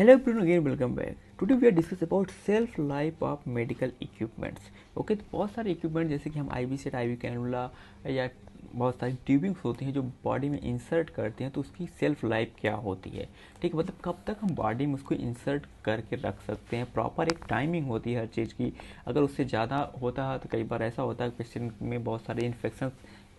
Hello everyone, again welcome back. Today we are discuss about shelf life of medical equipments. Okay, तो बहुत सारे equipment जैसे कि हम I V set, I V cannula या बहुत सारी ट्यूबिंग्स होती हैं जो बॉडी में इंसर्ट करते हैं, तो उसकी सेल्फ लाइफ क्या होती है. ठीक है, मतलब कब तक हम बॉडी में उसको इंसर्ट करके रख सकते हैं. प्रॉपर एक टाइमिंग होती है हर चीज़ की. अगर उससे ज़्यादा होता है तो कई बार ऐसा होता है कि पेशेंट में बहुत सारे इन्फेक्शन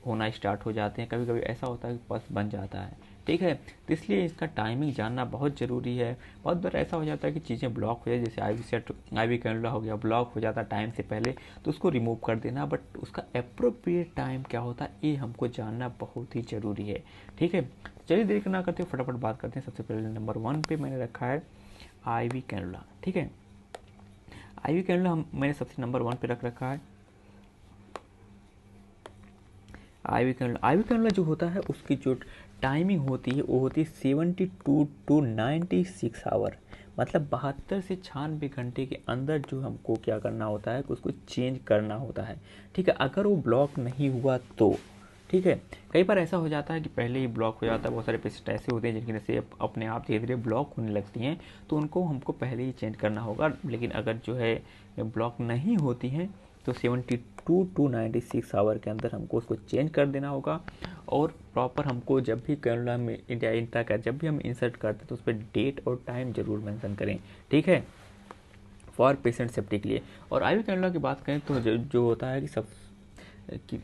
होना स्टार्ट हो जाते हैं. कभी कभी ऐसा होता है कि पस बन जाता है. ठीक है, तो इसलिए इसका टाइमिंग जानना बहुत ज़रूरी है. बहुत बार ऐसा हो जाता है कि चीज़ें ब्लॉक हो जाए, जैसे I V set, I V cannula हो गया, ब्लॉक हो जाता है टाइम से पहले, तो उसको रिमूव कर देना. बट उसका अप्रोप्रिएट टाइम क्या होता है ये हमको जानना बहुत ही ज़रूरी है. ठीक है, चलिए देर ना करते फटाफट बात करते हैं. सबसे पहले नंबर 1 पे मैंने रखा है आई वी कैनुला. ठीक है, आई वी कैनुला मैंने सबसे नंबर 1 पे रख रखा है. आई वी कैनुला जो होता है उसकी जो टाइमिंग होती है वो होती है 72 to 96 आवर. मतलब 72 से 96 घंटे के अंदर जो हमको क्या करना होता है कि उसको चेंज करना होता है. ठीक है, अगर वो ब्लॉक नहीं हुआ तो. ठीक है, कई बार ऐसा हो जाता है कि पहले ही ब्लॉक हो जाता है. बहुत सारे पेशेंट ऐसे होते हैं जिनकी नसें अपने आप धीरे धीरे ब्लॉक होने लगती हैं, तो उनको हमको पहले ही चेंज करना होगा. लेकिन अगर जो है ब्लॉक नहीं होती हैं तो 72 to 96 आवर के अंदर हमको उसको चेंज कर देना होगा. और प्रॉपर हमको जब भी कैनुला में इंटा का जब भी हम इंसर्ट करते हैं तो उस पर डेट और टाइम जरूर मेंशन करें. ठीक है, फॉर पेशेंट सेफ्टी के लिए. और आई वी कैनुला की बात करें तो जो होता है कि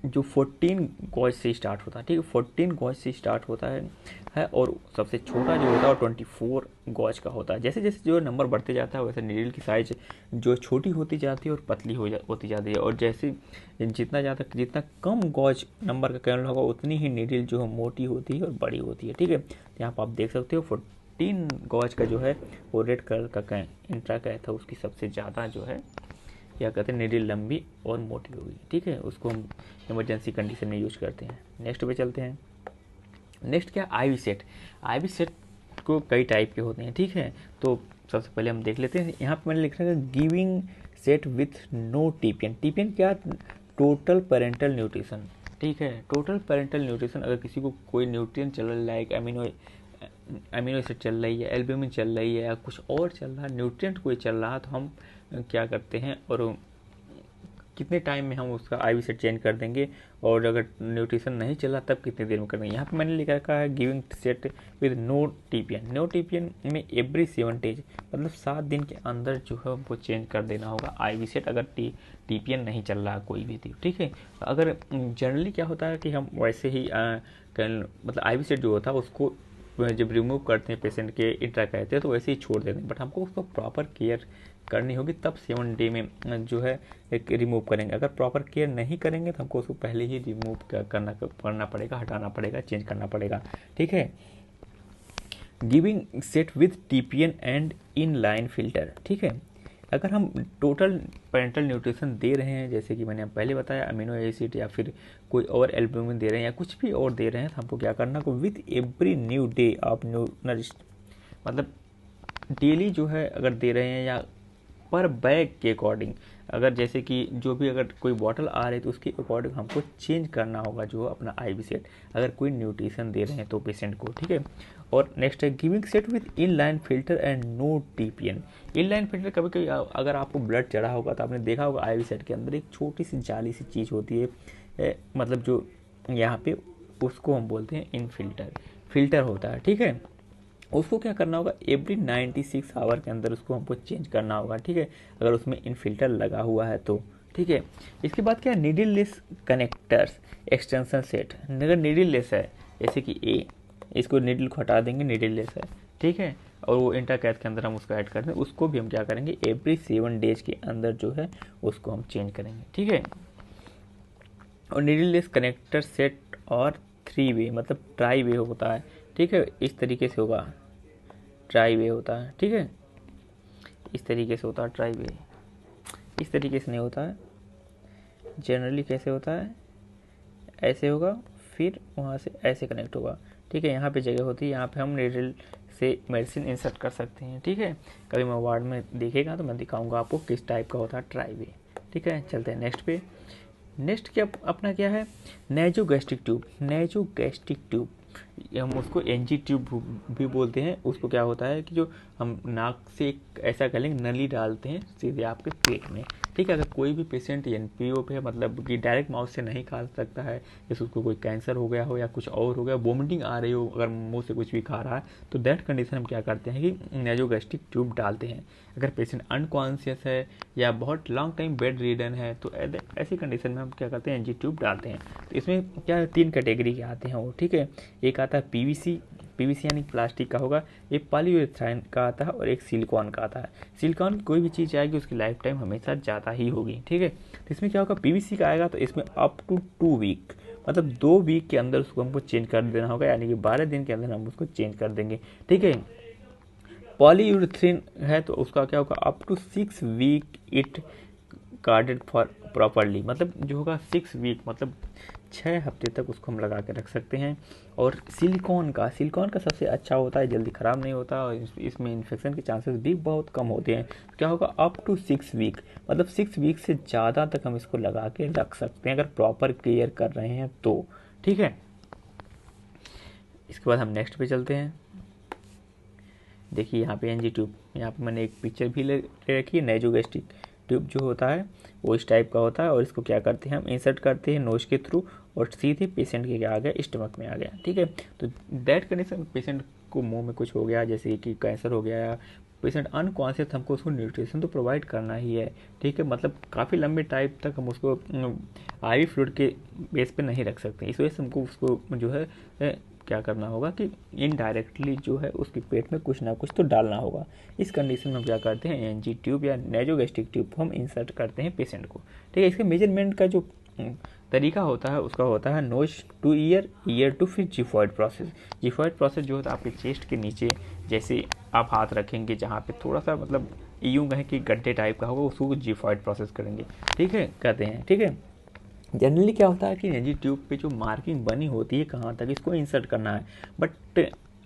जो 14 गॉज से स्टार्ट होता है. ठीक है, 14 गॉज से स्टार्ट होता है और सबसे छोटा जो होता है वो 24 गॉज का होता है. जैसे जैसे जो नंबर बढ़ते जाता है वैसे नीडल की साइज जो छोटी होती जाती है और पतली होती जाती है. और जैसे जितना कम गॉज नंबर का कैनुला होगा उतनी ही नीडल जो है मोटी होती है और बड़ी होती है. ठीक है, यहाँ पर आप देख सकते हो 14 गॉज का जो है वो रेड कलर का इंट्रा का था, उसकी सबसे ज़्यादा जो है क्या कहते हैं नीडल लंबी और मोटी होगी. ठीक है, उसको हम इमरजेंसी कंडीशन में यूज करते हैं. नेक्स्ट पे चलते हैं. नेक्स्ट क्या, I V set. I V set को कई टाइप के होते हैं. ठीक है, तो सबसे पहले हम देख लेते हैं. यहाँ पे मैंने लिखा है giving set with no TPN. TPN क्या, टोटल पेरेंटल न्यूट्रिशन. ठीक है, टोटल पेरेंटल न्यूट्रिशन. अगर किसी को कोई न्यूट्रिएंट चल रहा है लाइक अमीनो एसिड चल रही है, एल्ब्यूमिन चल रही है या कुछ और चल रहा है, न्यूट्रिएंट कोई चल रहा है, तो हम क्या करते हैं और कितने टाइम में हम उसका आई वी सेट चेंज कर देंगे. और अगर न्यूट्रिशन नहीं चला तब कितनी देर में कर देंगे. यहाँ पे मैंने लिखा रखा है giving set with no TPN. No TPN में एवरी 7 डेज, मतलब 7 दिन के अंदर जो है हमको चेंज कर देना होगा आई वी सेट, अगर टीपीएन नहीं चल रहा कोई भी थी. ठीक है, अगर जनरली क्या होता है कि हम वैसे ही मतलब आई वी सेट जो होता है उसको जब रिमूव करते हैं पेशेंट के इंट्रा कहते हैं तो वैसे ही छोड़ देते हैं. बट हमको उसको प्रॉपर केयर करनी होगी, तब 7 डे में जो है एक रिमूव करेंगे. अगर प्रॉपर केयर नहीं करेंगे तो हमको उसको पहले ही रिमूव करना पड़ेगा, हटाना पड़ेगा, चेंज करना पड़ेगा. ठीक है, giving set with TPN and in line filter. ठीक है, अगर हम टोटल पेरेंटल न्यूट्रिशन दे रहे हैं, जैसे कि मैंने पहले बताया अमीनो एसिड या फिर कोई और एल्ब्यूमिन दे रहे हैं या कुछ भी और दे रहे हैं, तो हमको क्या करना है, with every new day of nourish, मतलब डेली जो है अगर दे रहे हैं या पर बैग के अकॉर्डिंग, अगर जैसे कि जो भी अगर कोई बॉटल आ रही है तो उसके अकॉर्डिंग हमको चेंज करना होगा जो अपना आई वी सेट, अगर कोई न्यूट्रिशन दे रहे हैं तो पेशेंट को. ठीक है, और नेक्स्ट है giving set with in line filter and no TPN. In line filter, कभी कभी अगर आपको ब्लड चढ़ा होगा तो आपने देखा होगा आई वी सेट के अंदर एक छोटी सी जाली सी चीज़ होती है, मतलब जो यहाँ पे उसको हम बोलते हैं इन फिल्टर होता है. ठीक है, उसको क्या करना होगा एवरी 96 आवर के अंदर उसको हमको चेंज करना होगा. ठीक है, अगर उसमें इन फिल्टर लगा हुआ है तो. ठीक है, इसके बाद क्या, needle less connectors extension set. अगर नीडल लेस है जैसे कि ए, इसको नीडल को हटा देंगे, नीडल लेस है. ठीक है, और वो इंटरकैथ के अंदर हम उसको ऐड कर दें, उसको भी हम क्या करेंगे एवरी 7 डेज के अंदर जो है उसको हम चेंज करेंगे. ठीक है, और नीडल लेस कनेक्टर सेट और 3 वे, मतलब ट्राई वे होता है. ठीक है, इस तरीके से होगा, ट्राई वे होता है. ठीक है, इस तरीके से होता है ट्राई वे, इस तरीके से नहीं होता है. जनरली कैसे होता है, ऐसे होगा, फिर वहाँ से ऐसे कनेक्ट होगा. ठीक है, यहाँ पे जगह होती है, यहाँ पे हम नीडल से मेडिसिन इंसर्ट कर सकते हैं. ठीक है, कभी मैं वार्ड में देखेगा तो मैं दिखाऊंगा आपको किस टाइप का होता है ट्राई वे. ठीक है, चलते हैं नेक्स्ट पे. नेक्स्ट क्या अपना क्या है, नेजो गैस्ट्रिक ट्यूब. नेजो गैस्ट्रिक ट्यूब हम उसको एनजी ट्यूब भी बोलते हैं। उसको क्या होता है कि जो हम नाक से एक ऐसा कर लेंगे नली डालते हैं सीधे आपके पेट में, ठीक है। अगर कोई भी पेशेंट एनपीओ पे है, मतलब कि डायरेक्ट माउथ से नहीं खा सकता है, जैसे उसको कोई कैंसर हो गया हो या कुछ और हो गया, वोमिटिंग आ रही हो, अगर मुंह से कुछ भी खा रहा है, तो दैट कंडीशन हम क्या करते हैं कि नेजोगैस्ट्रिक ट्यूब डालते हैं। अगर पेशेंट अनकॉन्शियस है या बहुत लॉन्ग टाइम बेड रीडन है, तो ऐसी कंडीशन में हम क्या करते हैं, एनजी ट्यूब डालते हैं। तो इसमें क्या 3 कैटेगरी के आते हैं वो, ठीक है। एक आता है पीवीसी, पीवीसी यानी प्लास्टिक का होगा, एक पॉलीयूरेथाइन का आता है और एक सिलिकॉन का आता है। सिलिकॉन कोई भी चीज़ आएगी उसकी लाइफ टाइम हमेशा ज़्यादा ही होगी, ठीक है। तो इसमें क्या होगा, पीवीसी का आएगा तो इसमें अप टू 2 वीक, मतलब 2 वीक के अंदर उसको हमको चेंज कर देना होगा, यानी कि 12 दिन के अंदर हम उसको चेंज कर देंगे, ठीक है। पॉलीयूरेथेन है तो उसका क्या होगा, up to 6 week it guarded for properly, मतलब जो होगा 6 वीक, मतलब 6 हफ्ते तक उसको हम लगा के रख सकते हैं। और सिलिकॉन का सबसे अच्छा होता है, जल्दी ख़राब नहीं होता और इसमें इन्फेक्शन के चांसेस भी बहुत कम होते हैं। तो क्या होगा, अप टू 6 वीक, मतलब 6 वीक से ज़्यादा तक हम इसको लगा के रख सकते हैं अगर प्रॉपर केयर कर रहे हैं तो, ठीक है। इसके बाद हम नेक्स्ट पे चलते हैं। देखिए यहाँ पे एनजी ट्यूब, यहाँ पे मैंने एक पिक्चर भी ले रखी है। नेजोगैस्ट्रिक ट्यूब जो होता है वो इस टाइप का होता है और इसको क्या करते हैं, हम इंसर्ट करते हैं नोज के थ्रू और सीधे पेशेंट के आ गया, स्टमक में आ गया, ठीक है। तो दैट कंडीशन, पेशेंट को मुंह में कुछ हो गया, जैसे कि कैंसर हो गया या पेशेंट अनकॉन्शियस, हमको उसको न्यूट्रिशन तो प्रोवाइड करना ही है, ठीक है। मतलब काफ़ी लंबे टाइम तक हम उसको आईवी फ्लूइड के बेस पे नहीं रख सकते, इस वजह से हमको उसको जो है क्या करना होगा कि इनडायरेक्टली जो है उसके पेट में कुछ ना कुछ तो डालना होगा। इस कंडीशन में हम क्या करते हैं, एनजी ट्यूब या नेजोगैस्ट्रिक ट्यूब हम इंसर्ट करते हैं पेशेंट को, ठीक है। इसके मेजरमेंट का जो तरीका होता है उसका होता है nose to ear, ear to फिर जिफॉइड प्रोसेस। जिफॉइड प्रोसेस जो होता है आपके चेस्ट के नीचे, जैसे आप हाथ रखेंगे जहाँ पे थोड़ा सा मतलब यूँ कहें कि गड्ढे टाइप का होगा, उसको जिफॉइड प्रोसेस करेंगे, ठीक है, कहते हैं, ठीक है। जनरली क्या होता है कि एनजी ट्यूब पे जो मार्किंग बनी होती है कहाँ तक इसको इंसर्ट करना है, बट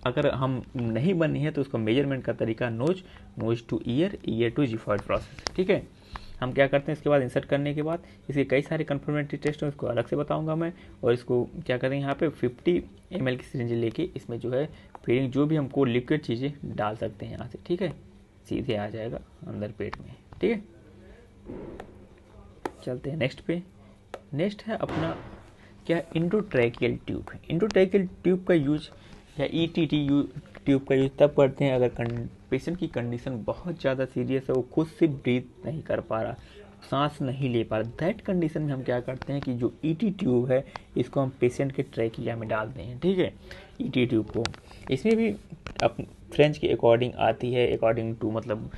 अगर हम नहीं बनी है तो उसका मेजरमेंट का तरीका nose to ear, ear to xiphoid process, ठीक है। हम क्या करते हैं इसके बाद इंसर्ट करने के बाद इसके कई सारे कंफर्मेटरी टेस्ट हैं, उसको अलग से बताऊंगा मैं। और इसको क्या करेंगे, यहाँ पे 50 ml की सिरिंज लेके इसमें जो है फीडिंग जो भी हमको लिक्विड चीज़ें डाल सकते हैं यहाँ से, ठीक है, सीधे आ जाएगा अंदर पेट में, ठीक है। चलते हैं नेक्स्ट पे। नेक्स्ट है अपना क्या, इंडोट्रैकियल ट्यूब। इंडोट्रैकियल ट्यूब का यूज या ईटीटी ट्यूब का यूज तब करते हैं अगर पेशेंट की कंडीशन बहुत ज़्यादा सीरियस है, वो खुद से ब्रीथ नहीं कर पा रहा, सांस नहीं ले पा रहा, दैट कंडीशन में हम क्या करते हैं कि जो ईटी ट्यूब है इसको हम पेशेंट के ट्रैकिया में डालते हैं, ठीक है। ईटी ट्यूब को इसमें भी फ्रेंच के अकॉर्डिंग आती है, अकॉर्डिंग टू मतलब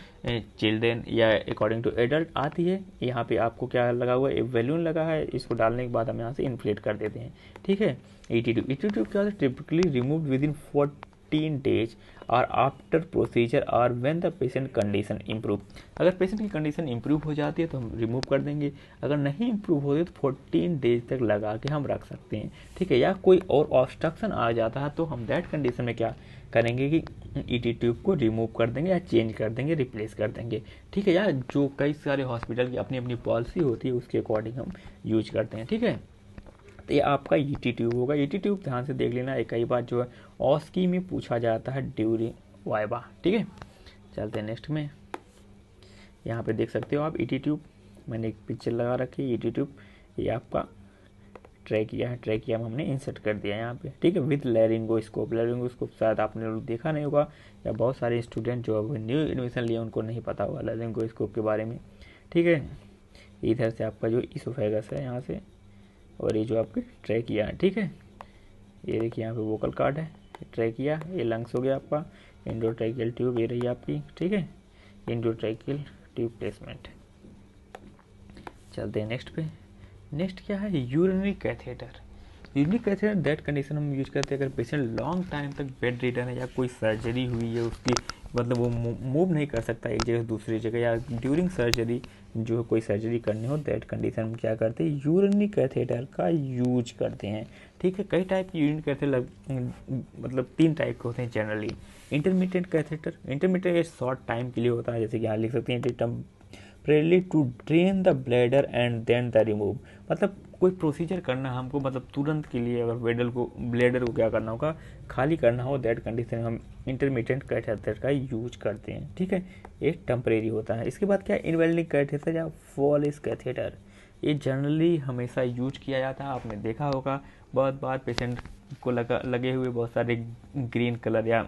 चिल्ड्रेन या अकॉर्डिंग टू एडल्ट आती है। यहाँ पे आपको क्या लगा हुआ है, एक बैलून लगा है, इसको डालने के बाद हम यहाँ से इन्फ्लेट कर देते हैं, ठीक है। ईटी ट्यूब क्या होता है, typically remove with in 14 days और आफ्टर प्रोसीजर और when the patient condition improve. अगर पेशेंट की कंडीशन इम्प्रूव हो जाती है तो हम रिमूव कर देंगे, अगर नहीं इम्प्रूव होती तो 14 days तक लगा के हम रख सकते हैं, ठीक है। या कोई और ऑब्स्ट्रक्शन आ जाता है तो हम दैट कंडीशन में क्या करेंगे कि ईटी ट्यूब को रिमूव कर देंगे या चेंज कर देंगे, रिप्लेस कर देंगे, ठीक है। या जो कई सारे हॉस्पिटल की अपनी अपनी पॉलिसी होती है उसके अकॉर्डिंग हम यूज करते हैं, ठीक है। तो ये आपका ईटी ट्यूब होगा। ईटी ट्यूब ध्यान से देख लेना, एक कई बार जो है ऑस्की में पूछा जाता है ड्यूरिंग वाइवा, ठीक है। चलते हैं नेक्स्ट में। यहाँ पे देख सकते हो आप ईटी ट्यूब, मैंने एक पिक्चर लगा रखी है ईटी ट्यूब, ये आपका ट्रैकिया है, ट्रैकिया में हमने इंसर्ट कर दिया यहाँ पे, ठीक है, विद लैरिंगोस्कोप। लैरिंगोस्कोप शायद आपने लोग देखा नहीं होगा या बहुत सारे स्टूडेंट जो अभी न्यू एडमिशन लिए उनको नहीं पता होगा लैरिंगोस्कोप के बारे में, ठीक है। इधर से आपका जो इसोफेगस है यहाँ से, और ये जो आपके ट्रैकिया है, ठीक है। ये देखिए यहाँ पे वोकल कार्ड है, ट्रैकिया, ये लंग्स हो गया आपका। इंडोट्रैकियल ट्यूब ये रही आपकी, ठीक है, इंडोट्रैकियल ट्यूब प्लेसमेंट। चलते हैं नेक्स्ट पे। नेक्स्ट क्या है, urinary catheter. Urinary catheter that condition हम यूज करते हैं अगर पेशेंट लॉन्ग टाइम तक बेड रिडन है या कोई सर्जरी हुई है उसकी, मतलब वो मूव नहीं कर सकता एक जगह दूसरी जगह, या ड्यूरिंग सर्जरी जो कोई सर्जरी करनी हो, दैट कंडीशन में क्या करते हैं, यूरिनरी कैथेटर का यूज करते हैं, ठीक है। कई टाइप की यूरिनरी कैथेटर मतलब 3 टाइप के होते हैं generally. Intermediate catheter, intermediate short time के लिए होता है, जैसे कि यहाँ लिख सकते हैं separately to drain the bladder and then the remove. मतलब कोई प्रोसीजर करना हमको, मतलब तुरंत के लिए अगर ब्लैडर को क्या करना होगा, खाली करना हो, दैट कंडीशन में हम इंटरमीडिएट कैथेटर का यूज करते हैं। ठीक है, ये टेम्परेरी होता है। इसके बाद क्या है, इनवेल्डिंग कैथेटर या वॉलिस कैथेटर। ये जनरली हमेशा यूज किया जाता है। आपने देखा होगा बहुत बार पेशेंट को लगे हुए बहुत सारे ग्रीन कलर या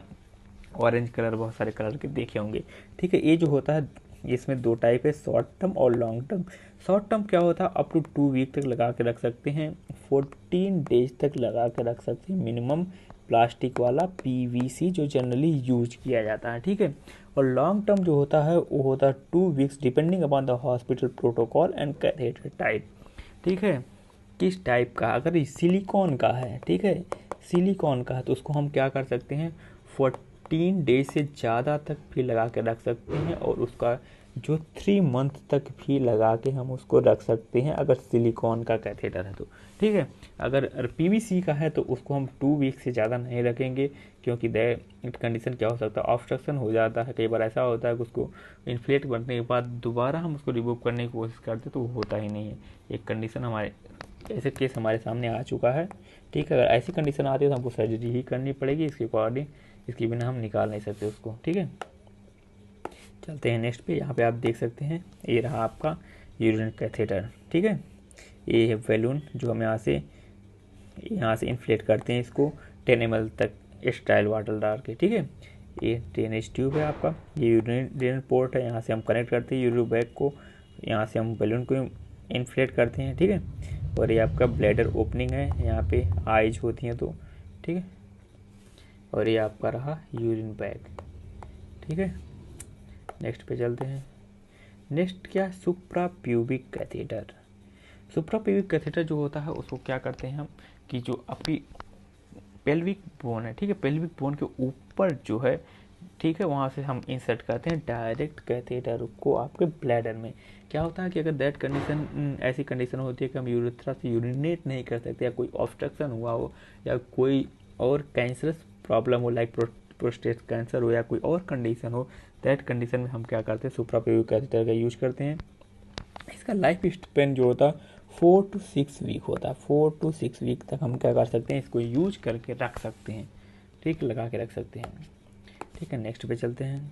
ऑरेंज कलर, बहुत सारे कलर के देखे होंगे। ठीक है, ये जो होता है इसमें दो टाइप है, शॉर्ट टर्म और लॉन्ग टर्म। शॉर्ट टर्म क्या होता है, अप टू 2 वीक तक लगा के रख सकते हैं, 14 डेज तक लगा के रख सकते हैं मिनिमम, प्लास्टिक वाला पीवीसी जो जनरली यूज किया जाता है। ठीक है, और लॉन्ग टर्म जो होता है वो होता है 2 weeks depending upon the hospital protocol and catheter type. ठीक है, किस टाइप का, अगर ये सिलिकॉन का है, ठीक है, सिलिकॉन का है तो उसको हम क्या कर सकते हैं, 14 डेज से ज़्यादा तक भी लगा के रख सकते हैं, और उसका जो 3 मंथ तक भी लगा के हम उसको रख सकते हैं अगर सिलिकॉन का कैथेटर है तो। ठीक है, अगर पीवीसी का है तो उसको हम 2 वीक से ज़्यादा नहीं रखेंगे, क्योंकि दैट कंडीशन क्या हो सकता है, ऑब्स्ट्रक्शन हो जाता है। कई बार ऐसा होता है कि उसको इन्फ्लेट करने के बाद दोबारा हम उसको रिमूव करने की कोशिश करते तो वो होता ही नहीं है। एक कंडीशन हमारे ऐसे केस हमारे सामने आ चुका है। ठीक है, अगर ऐसी कंडीशन आती है तो हमको सर्जरी ही करनी पड़ेगी, इसके अकॉर्डिंग, इसके बिना हम निकाल नहीं सकते उसको। ठीक है, चलते हैं नेक्स्ट पे। यहाँ पे आप देख सकते हैं ये रहा आपका यूरिन कैथेटर। ठीक है, ये है बैलून जो हम यहाँ से इन्फ्लेट करते हैं इसको 10 ml तक स्टाइल वाटर डाल के। ठीक है, ये ड्रेनेज ट्यूब है आपका, ये यूरिन पोर्ट है, यहाँ से हम कनेक्ट करते हैं यूरिन बैग को, यहाँ से हम बैलून को इन्फ्लेट करते हैं। ठीक है, और ये आपका ब्लैडर ओपनिंग है, यहाँ पे आइज होती हैं तो। ठीक है, और ये आपका रहा यूरिन बैग। ठीक है, नेक्स्ट पे चलते हैं। नेक्स्ट क्या, सुप्रा प्यूबिक कैथेटर। सुप्रा प्यूबिक कैथेटर जो होता है उसको क्या करते हैं हम, कि जो अपनी पेल्विक बोन है, ठीक है, पेल्विक बोन के ऊपर जो है, ठीक है, वहाँ से हम इंसर्ट करते हैं डायरेक्ट कैथेटर को आपके ब्लैडर में। क्या होता है कि अगर दैट कंडीशन, ऐसी कंडीशन होती है कि हम यूरेथ्रा से यूरिनेट नहीं कर सकते, या कोई ऑब्स्ट्रक्शन हुआ हो, या कोई और कैंसरस प्रॉब्लम हो, लाइक प्रोस्टेट कैंसर हो, या कोई और कंडीशन हो, दैट कंडीशन में हम क्या करते हैं, सुप्रा प्यूबिक कैथेटर का यूज करते हैं। इसका लाइफ स्पेन जो होता है 4 to 6 वीक होता है। 4 to 6 वीक तक हम क्या कर सकते हैं, इसको यूज करके रख सकते हैं। ठीक, लगा के रख सकते हैं। ठीक है, नेक्स्ट पे चलते हैं।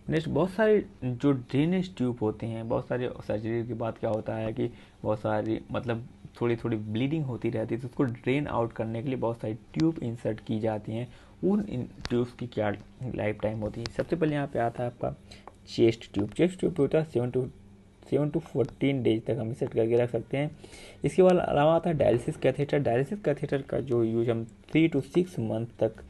नेक्स्ट, बहुत सारे जो ड्रेनेज ट्यूब होते हैं, बहुत सारे सर्जरी के बाद क्या होता है कि बहुत सारी, मतलब थोड़ी थोड़ी ब्लीडिंग होती रहती है, तो उसको ड्रेन आउट करने के लिए बहुत सारी ट्यूब इंसर्ट की जाती हैं। उन ट्यूब्स की क्या लाइफ टाइम होती है। सबसे पहले यहाँ पे आता है आपका चेस्ट ट्यूब। चेस्ट ट्यूब होता है 7 to 14 डेज तक हम सेट करके रख सकते हैं। इसके बाद अलावा आता है डायलिसिस कैथेटर। डायलिसिस कैथेटर का जो यूज हम 3 to 6 मंथ तक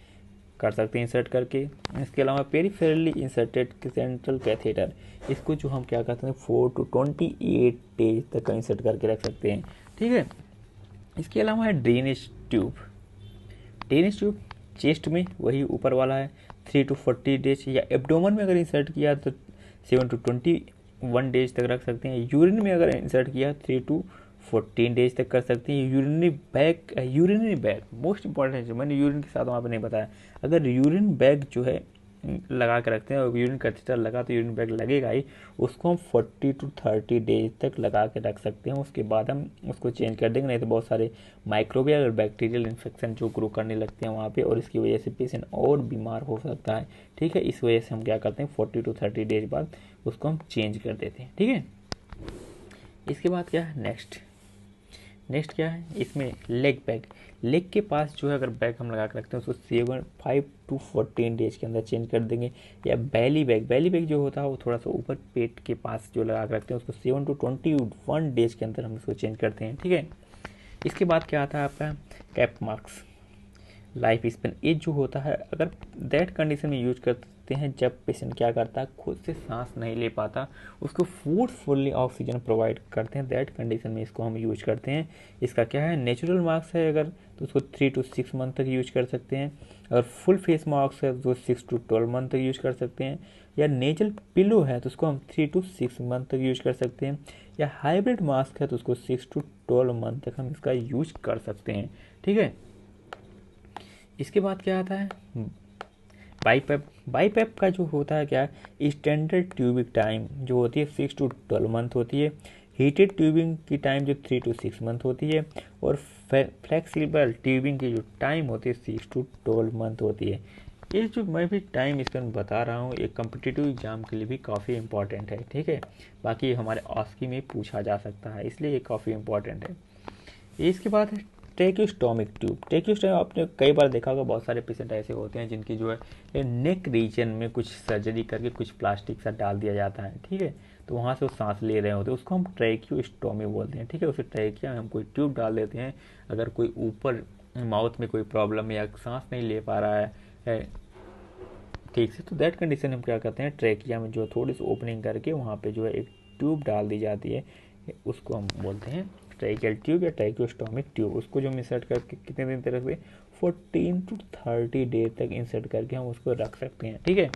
कर सकते हैं इंसर्ट करके। इसके अलावा पेरीफेरली इंसर्टेड सेंट्रल कैथेटर, इसको जो हम क्या करते हैं 4 to 28 डेज तक इंसर्ट करके रख सकते हैं। ठीक है, इसके अलावा है drainage tube. Drainage tube chest में वही ऊपर वाला है, 3 to 40 डेज, या एब्डोमन में अगर इंसर्ट किया तो 7 to 21 डेज तक रख सकते हैं। यूरिन में अगर इंसर्ट किया 3 to 14 डेज तक कर सकते हैं। यूरिनरी बैग मोस्ट इंपॉर्टेंट है, मैंने यूरिन के साथ वहाँ पे नहीं बताया। अगर यूरिन बैग जो है लगा के रखते हैं, और यूरिन कैथेटर लगा तो यूरिन बैग लगेगा ही, उसको हम 40 to 30 डेज तक लगा के रख सकते हैं। उसके बाद हम उसको चेंज कर देंगे, नहीं तो बहुत सारे माइक्रोबियल और बैक्टीरियल इन्फेक्शन जो ग्रो करने लगते हैं वहाँ पे, और इसकी वजह से पेशेंट और बीमार हो सकता है। ठीक है, इस वजह से हम क्या करते हैं 40 to 30 डेज बाद उसको हम चेंज कर देते हैं। ठीक है, इसके बाद क्या है, नेक्स्ट क्या है, इसमें लेग बैग। लेग के पास जो है अगर बैग हम लगा कर रखते हैं उसको 5 to 14 डेज के अंदर चेंज कर देंगे। या बैली बैग जो होता है वो थोड़ा सा ऊपर पेट के पास जो लगा कर रखते हैं उसको 7 to 21 डेज के अंदर हम इसको चेंज करते हैं। ठीक है, इसके बाद क्या आता है आपका कैप मार्क्स लाइफ स्पेन। ये जो होता है अगर दैट कंडीशन में यूज करते हैं जब पेशेंट क्या करता है, खुद से सांस नहीं ले पाता, उसको फोर्सफुली ऑक्सीजन प्रोवाइड करते हैं, दैट कंडीशन में इसको हम यूज करते हैं। इसका क्या है, नेचुरल मार्क्स है अगर तो उसको 3 to 6 मंथ तक यूज कर सकते हैं। अगर फुल फेस मार्क्स है तो 6 to 12 मंथ तक यूज कर सकते हैं। या नेजल पिलो है तो उसको हम 3 to 6 मंथ तक यूज कर सकते हैं। या हाइब्रिड मास्क है तो उसको 6 to 12 मंथ तक हम इसका यूज कर सकते हैं। ठीक है, इसके बाद क्या आता है बाईपेप का जो होता है क्या, स्टैंडर्ड ट्यूबिंग टाइम जो होती है 6 to 12 मंथ होती है। हीटेड ट्यूबिंग की टाइम जो 3 to 6 मंथ होती है। और फ्लेक्सिबल ट्यूबिंग की जो टाइम होती है 6 to 12 मंथ होती है। ये जो मैं भी टाइम इसका बता रहा हूँ, एक कम्पिटिटिव एग्जाम के लिए भी काफ़ी इंपॉर्टेंट है, ठीक है। बाकी हमारे आस्की में पूछा जा सकता है, इसलिए ये काफ़ी इंपॉर्टेंट है। इसके बाद है ट्रेक्योस्टोमिक ट्यूब। ट्रेक्योस्टोम आपने कई बार देखा होगा, बहुत सारे पेशेंट ऐसे होते हैं जिनकी जो है नेक रीजन में कुछ सर्जरी करके कुछ प्लास्टिक सा डाल दिया जाता है, ठीक है। तो वहाँ से वो सांस ले रहे होते हैं, उसको हम ट्रेक्योस्टोमी बोलते हैं, ठीक है। उसे ट्रेकिया में हम कोई ट्यूब डाल देते हैं। अगर कोई ऊपर माउथ में कोई प्रॉब्लम या सांस नहीं ले पा रहा है ठीक से, तो दैट कंडीशन हम क्या करते हैं, ट्रेकिया में जो थोड़ी सी ओपनिंग करके वहाँ पे जो है एक ट्यूब डाल दी जाती है, उसको हम बोलते हैं ट्रेकियल ट्यूब या ट्रेक्योस्टोमिक ट्यूब। उसको जो हम इंसर्ट करके कितने दिन तक रखते हैं, 14 to 30 डेज तक इंसर्ट करके हम उसको रख सकते हैं, ठीक है।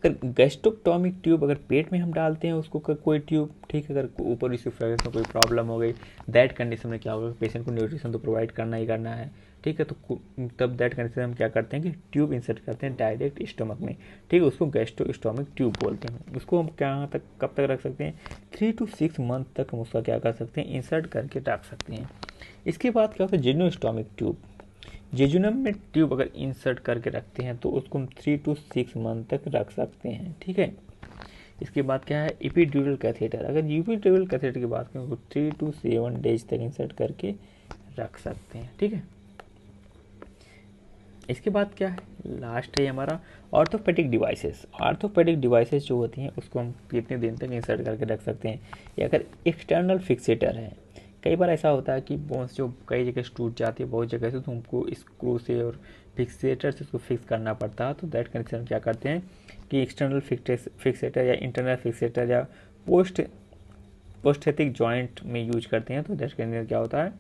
अगर गैस्ट्रोक्टोमिक ट्यूब अगर पेट में हम डालते हैं उसको कोई ट्यूब, ठीक है, अगर ऊपर इसोफेगस में कोई प्रॉब्लम हो गई, दैट कंडीशन में क्या होगा, पेशेंट को न्यूट्रिशन तो प्रोवाइड करना ही करना है, ठीक है। तो तब दैट कंडीशन में हम क्या करते हैं कि ट्यूब इंसर्ट करते हैं डायरेक्ट स्टमक में, ठीक है। उसको गैस्ट्रोस्टोमिक ट्यूब बोलते हैं। उसको हम कहाँ तक कब तक रख सकते हैं, 3 to 6 मंथ तक हम उसका क्या कर सकते हैं, इंसर्ट करके रख सकते हैं। इसके बाद क्या होता है, जेजुनोस्टोमिक ट्यूब। जेजुनम में ट्यूब अगर इंसर्ट करके रखते हैं तो उसको हम 3 to 6 मंथ तक रख सकते हैं, ठीक है। इसके बाद क्या है, एपिड्यूरल कैथेटर। अगर एपिड्यूरल कैथेटर की बात करें तो 3 to 7 डेज तक इंसर्ट करके रख सकते हैं, ठीक है। इसके बाद क्या है, लास्ट है हमारा ऑर्थोपेडिक डिवाइसेस। ऑर्थोपेडिक डिवाइसेस जो होती हैं उसको हम कितने दिन तक इंसर्ट करके रख सकते हैं, या अगर एक्सटर्नल फिक्सेटर है। कई बार ऐसा होता है कि बोन्स जो कई जगह से टूट जाती है, बहुत जगह से, तो हमको स्क्रू से और फिक्सेटर से उसको फिक्स करना पड़ता है। तो दैट कंडीशन क्या करते हैं कि एक्सटर्नल फिक्सेटर या इंटरनल फिक्सेटर या पोस्थेटिक जॉइंट में यूज करते हैं। तो दैट कंडीशन क्या होता है,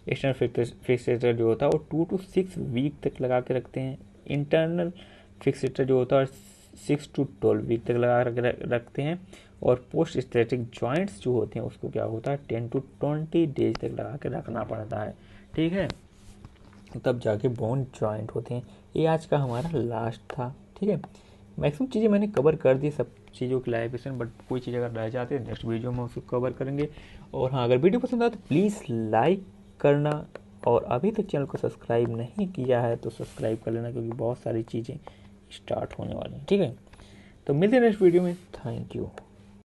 एक्सटर्नल फिक्सेटर जो होता है वो 2 to 6 वीक तक लगा के रखते हैं। इंटरनल फिक्सेटर जो होता है 6 to 12 वीक तक लगा रखते हैं। और पोस्ट स्टैटिक जॉइंट्स जो होते हैं उसको क्या होता है 10 to 20 डेज तक लगा के रखना पड़ता है, ठीक है। तब जाके बोन जॉइंट होते हैं। ये आज का हमारा लास्ट था, ठीक है। मैक्सिमम चीज़ें मैंने कवर कर दी, सब चीज़ों की क्लैरिफिकेशन, बट कोई चीज़ अगर रह जाती है नेक्स्ट वीडियो में उसको कवर करेंगे। और हाँ, अगर वीडियो पसंद आए तो प्लीज़ लाइक करना, और अभी तक चैनल को सब्सक्राइब नहीं किया है तो सब्सक्राइब कर लेना, क्योंकि बहुत सारी चीज़ें स्टार्ट होने वाली हैं, ठीक है। तो मिलते हैं नेक्स्ट वीडियो में, थैंक यू।